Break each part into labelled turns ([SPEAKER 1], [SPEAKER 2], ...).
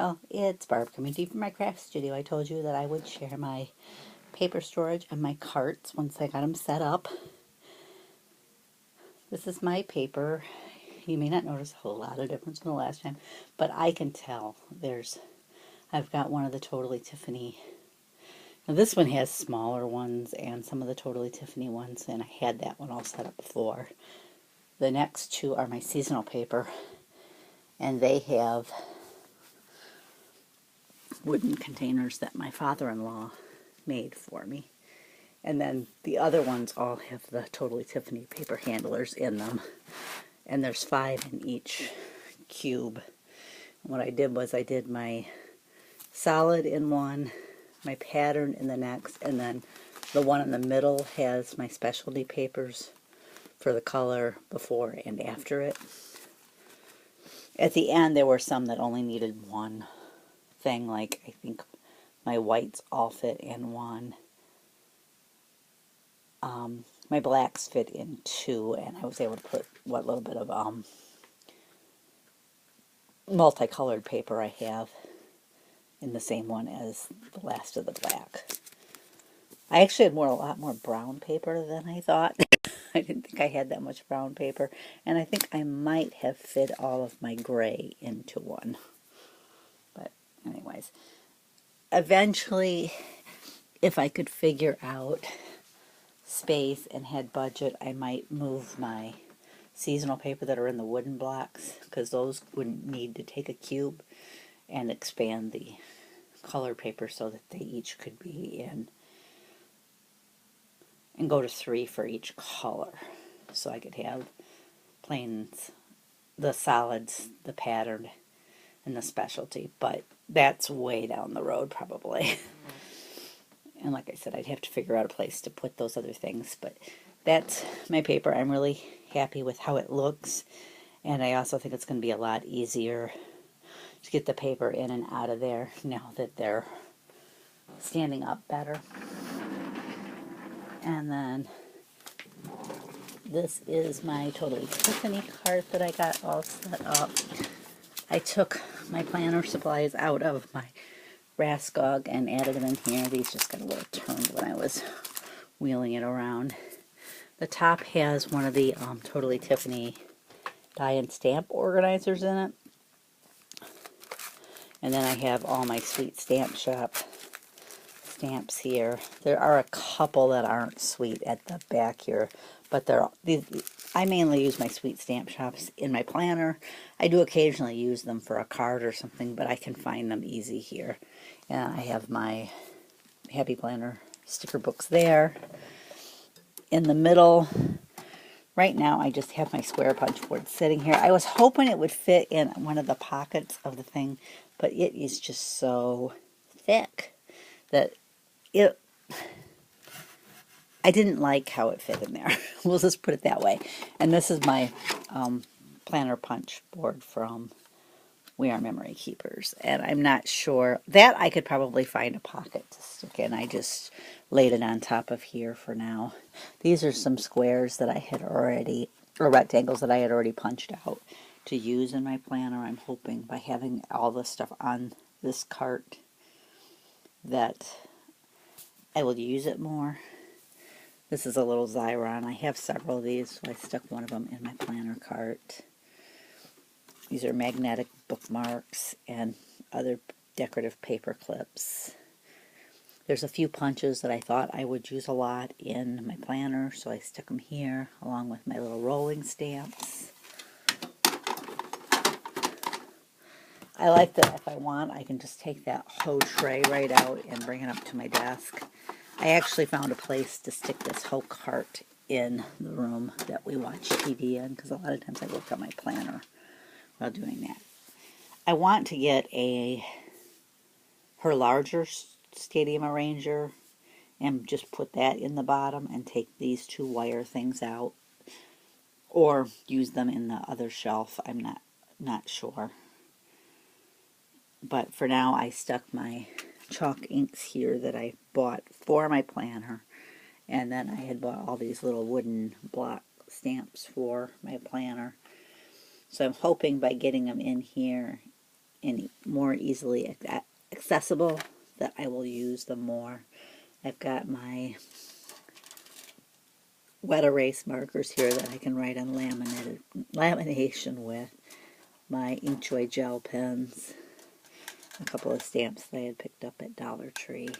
[SPEAKER 1] Well, it's Barb coming to you from my craft studio. I told you that I would share my paper storage and my carts once I got them set up. This is my paper. You may not notice a whole lot of difference from the last time, but I can tell I've got one of the totally-Tiffany. Now this one has smaller ones and some of the totally-Tiffany ones, and I had that one all set up before. The next two are my seasonal paper, and they have wooden containers that my father-in-law made for me. And then the other ones all have the totally-Tiffany paper handlers in them. And there's 5 in each cube. And what I did was I did my solid in one, my pattern in the next, and then the one in the middle has my specialty papers for the color before and after it. At the end there were some that only needed one thing, like I think my whites all fit in one. My blacks fit in 2, and I was able to put what little bit of multicolored paper I have in the same one as the last of the black. I actually had a lot more brown paper than I thought. I didn't think I had that much brown paper, and I think I might have fit all of my gray into one. But anyways, eventually, if I could figure out space and had budget, I might move my seasonal paper that are in the wooden blocks, because those wouldn't need to take a cube, and expand the color paper so that they each could be in, and go to 3 for each color, so I could have plains, the solids, the patterned, and the specialty. But that's way down the road probably. And like I said, I'd have to figure out a place to put those other things. But that's my paper. I'm really happy with how it looks. And I also think it's going to be a lot easier to get the paper in and out of there now that they're standing up better. And then this is my totally-Tiffany cart that I got all set up. I took my planner supplies out of my Raskog and added them in here. These just got a little turned when I was wheeling it around. The top has one of the totally-Tiffany die and stamp organizers in it. And then I have all my Sweet Stamp Shop stamps here. There are a couple that aren't sweet at the back here, but I mainly use my Sweet Stamp Shops in my planner. I do occasionally use them for a card or something, but I can find them easy here. And I have my Happy Planner sticker books there. In the middle, right now I just have my square punch board sitting here. I was hoping it would fit in one of the pockets of the thing, but it is just so thick that I didn't like how it fit in there. We'll just put it that way. And this is my planner punch board from We Are Memory Keepers. And I'm not sure. That I could probably find a pocket to stick in. I just laid it on top of here for now. These are some squares that I had already, or rectangles that I had already punched out to use in my planner. I'm hoping by having all this stuff on this cart that I will use it more. This is a little Xyron. I have several of these, so I stuck one of them in my planner cart. These are magnetic bookmarks and other decorative paper clips. There's a few punches that I thought I would use a lot in my planner, so I stuck them here along with my little rolling stamps. I like that if I want, I can just take that whole tray right out and bring it up to my desk. I actually found a place to stick this whole cart in the room that we watch TV in, because a lot of times I work on my planner while doing that. I want to get her larger stadium arranger and just put that in the bottom and take these 2 wire things out, or use them in the other shelf. I'm not sure. But for now I stuck my chalk inks here that I bought for my planner, and then I had bought all these little wooden block stamps for my planner. So I'm hoping by getting them in here in more easily accessible, that I will use them more. I've got my wet erase markers here that I can write on lamination with, my Inkjoy gel pens, a couple of stamps that I had picked up at Dollar Tree,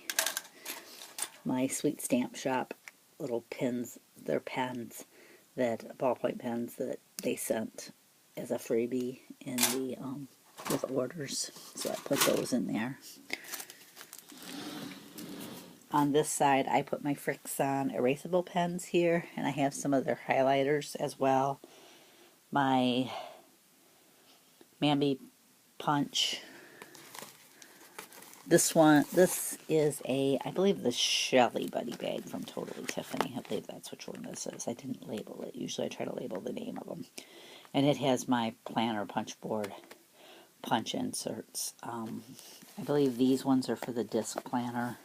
[SPEAKER 1] my Sweet Stamp Shop little pins, they're pens, that ballpoint pens that they sent as a freebie in the with orders, so I put those in there. On this side, I put my Frixon erasable pens here, and I have some of their highlighters as well. My Mambi punch. This is I believe the Shelly Buddy bag from Totally Tiffany. I believe that's which one this is. I didn't label it. Usually I try to label the name of them. And it has my planner punch board punch inserts. I believe these ones are for the disc planner.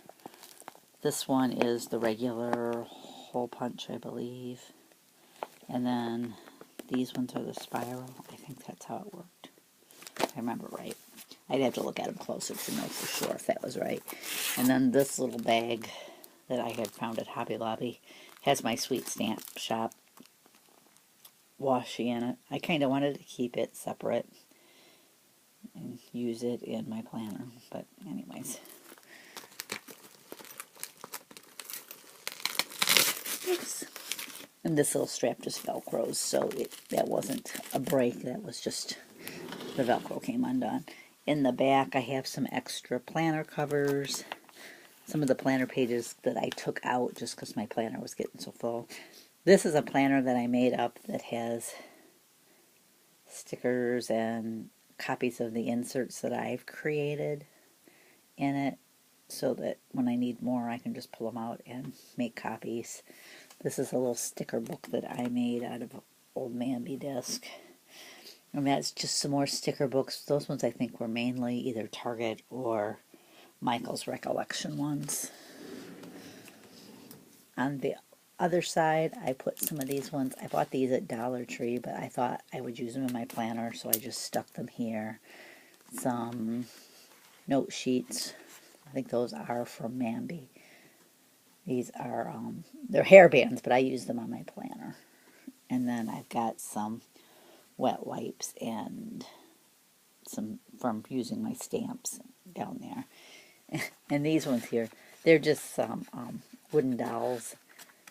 [SPEAKER 1] This one is the regular hole punch, I believe. And then these ones are the spiral. I think that's how it worked. If I remember right. I'd have to look at them closer to know for sure if that was right. And then this little bag that I had found at Hobby Lobby has my Sweet Stamp Shop washi in it. I kind of wanted to keep it separate and use it in my planner. But anyways. Oops. And this little strap just velcros, so that wasn't a break. That was just the velcro came undone. In the back, I have some extra planner covers, some of the planner pages that I took out just because my planner was getting so full. This is a planner that I made up that has stickers and copies of the inserts that I've created in it, so that when I need more, I can just pull them out and make copies. This is a little sticker book that I made out of old Mambi disc. And that's just some more sticker books. Those ones I think were mainly either Target or Michael's Recollection ones. On the other side, I put some of these ones. I bought these at Dollar Tree, but I thought I would use them in my planner, so I just stuck them here. Some note sheets. I think those are from Mambi. These are, they're hairbands, but I use them on my planner. And then I've got some wet wipes and some from using my stamps down there. And these ones here, they're just some wooden dowels.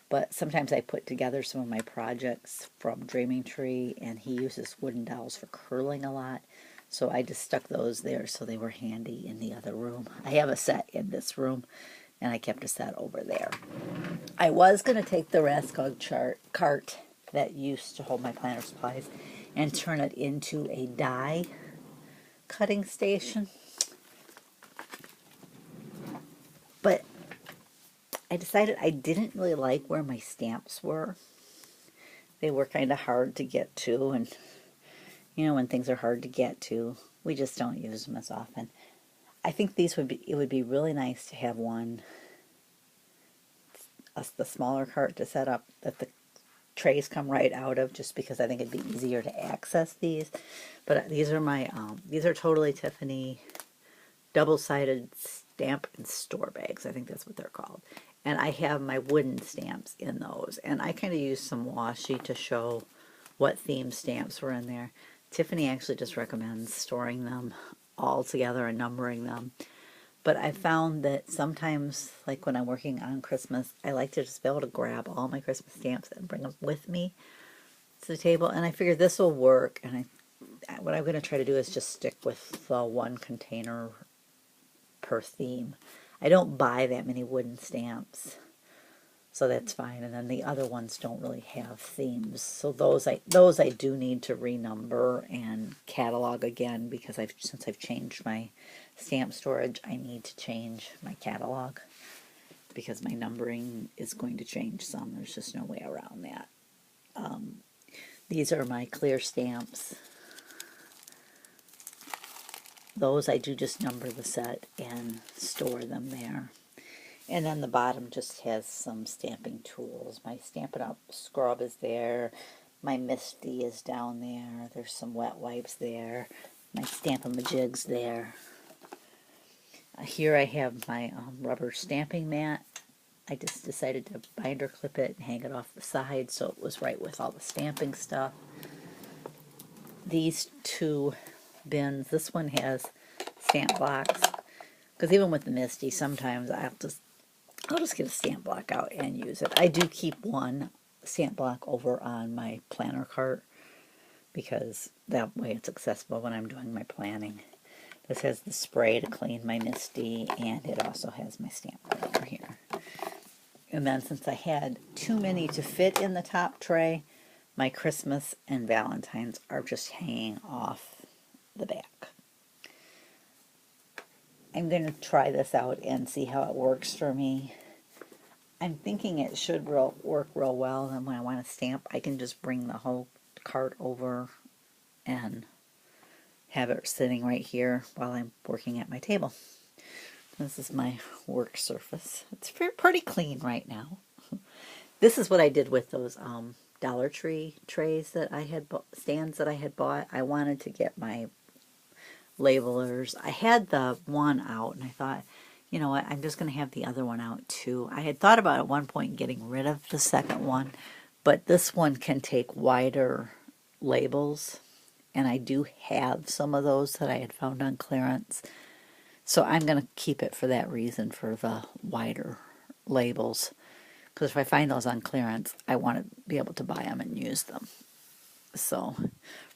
[SPEAKER 1] But sometimes I put together some of my projects from Dreaming Tree, and he uses wooden dowels for curling a lot. So I just stuck those there so they were handy in the other room. I have a set in this room, and I kept a set over there. I was going to take the Raskog cart that used to hold my planner supplies and turn it into a die cutting station. But I decided I didn't really like where my stamps were. They were kind of hard to get to, and you know, when things are hard to get to, we just don't use them as often. I think it would be really nice to have one, the smaller cart to set up that the trays come right out of, just because I think it'd be easier to access these. But these are my, these are Totally Tiffany double-sided stamp and store bags. I think that's what they're called. And I have my wooden stamps in those. And I kind of used some washi to show what theme stamps were in there. Tiffany actually just recommends storing them all together and numbering them. But I found that sometimes, like when I'm working on Christmas, I like to just be able to grab all my Christmas stamps and bring them with me to the table. And I figured this will work. And what I'm going to try to do is just stick with the one container per theme. I don't buy that many wooden stamps, so that's fine. And then the other ones don't really have themes, so those I do need to renumber and catalog again, because since I've changed my stamp storage, I need to change my catalog because my numbering is going to change some. There's just no way around that. These are my clear stamps. Those I do just number the set and store them there. And then the bottom just has some stamping tools. My Stampin' Up! Scrub is there. My Misty is down there. There's some wet wipes there. my Stamp-A-Majigs there. Here I have my rubber stamping mat. I just decided to binder clip it and hang it off the side so it was right with all the stamping stuff. These two bins, this one has stamp blocks, because even with the Misty, sometimes I'll just get a stamp block out and use it. I do keep one stamp block over on my planner cart, because that way it's accessible when I'm doing my planning. This has the spray to clean my Misty, and it also has my stamp cleaner here. And then since I had too many to fit in the top tray, my Christmas and Valentine's are just hanging off the back. I'm going to try this out and see how it works for me. I'm thinking it should work real well, and when I want to stamp, I can just bring the whole cart over and have it sitting right here while I'm working at my table. This is my work surface. It's pretty clean right now. This is what I did with those Dollar Tree trays that I had stands that I had bought. I wanted to get my labelers. I had the one out, and I thought, you know what, I'm just going to have the other one out too. I had thought about at one point getting rid of the second one, but this one can take wider labels, and I do have some of those that I had found on clearance. So I'm going to keep it for that reason, for the wider labels. Because if I find those on clearance, I want to be able to buy them and use them. So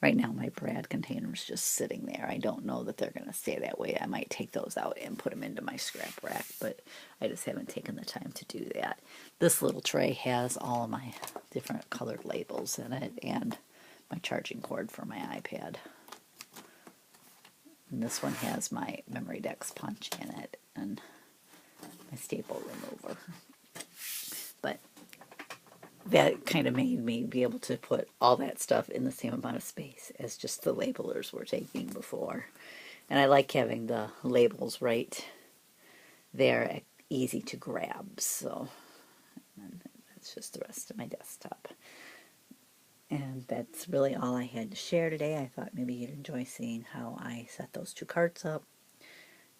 [SPEAKER 1] right now my Brad container is just sitting there. I don't know that they're going to stay that way. I might take those out and put them into my scrap rack, but I just haven't taken the time to do that. This little tray has all of my different colored labels in it and my charging cord for my iPad. And this one has my Memory Dex punch in it and my staple remover. But that kind of made me be able to put all that stuff in the same amount of space as just the labelers were taking before. And I like having the labels right there, easy to grab. So that's just the rest of my desktop. And that's really all I had to share today. I thought maybe you'd enjoy seeing how I set those two carts up.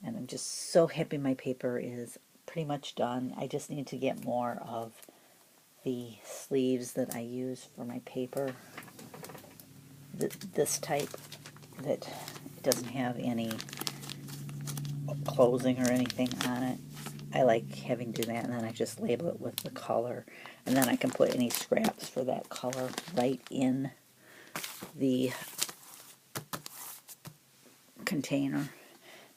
[SPEAKER 1] And I'm just so happy my paper is pretty much done. I just need to get more of the sleeves that I use for my paper. This type that doesn't have any closing or anything on it. I like having to do that, and then I just label it with the color. And then I can put any scraps for that color right in the container.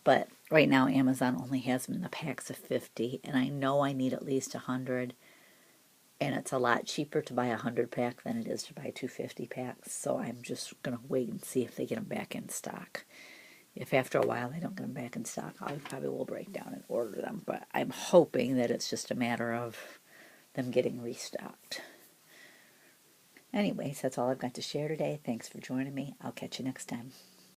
[SPEAKER 1] But right now Amazon only has them in the packs of 50, and I know I need at least 100, and it's a lot cheaper to buy a 100 pack than it is to buy 250 packs, so I'm just going to wait and see if they get them back in stock. If after a while they don't get them back in stock, I probably will break down and order them, but I'm hoping that it's just a matter of them getting restocked. Anyways, that's all I've got to share today. Thanks for joining me. I'll catch you next time.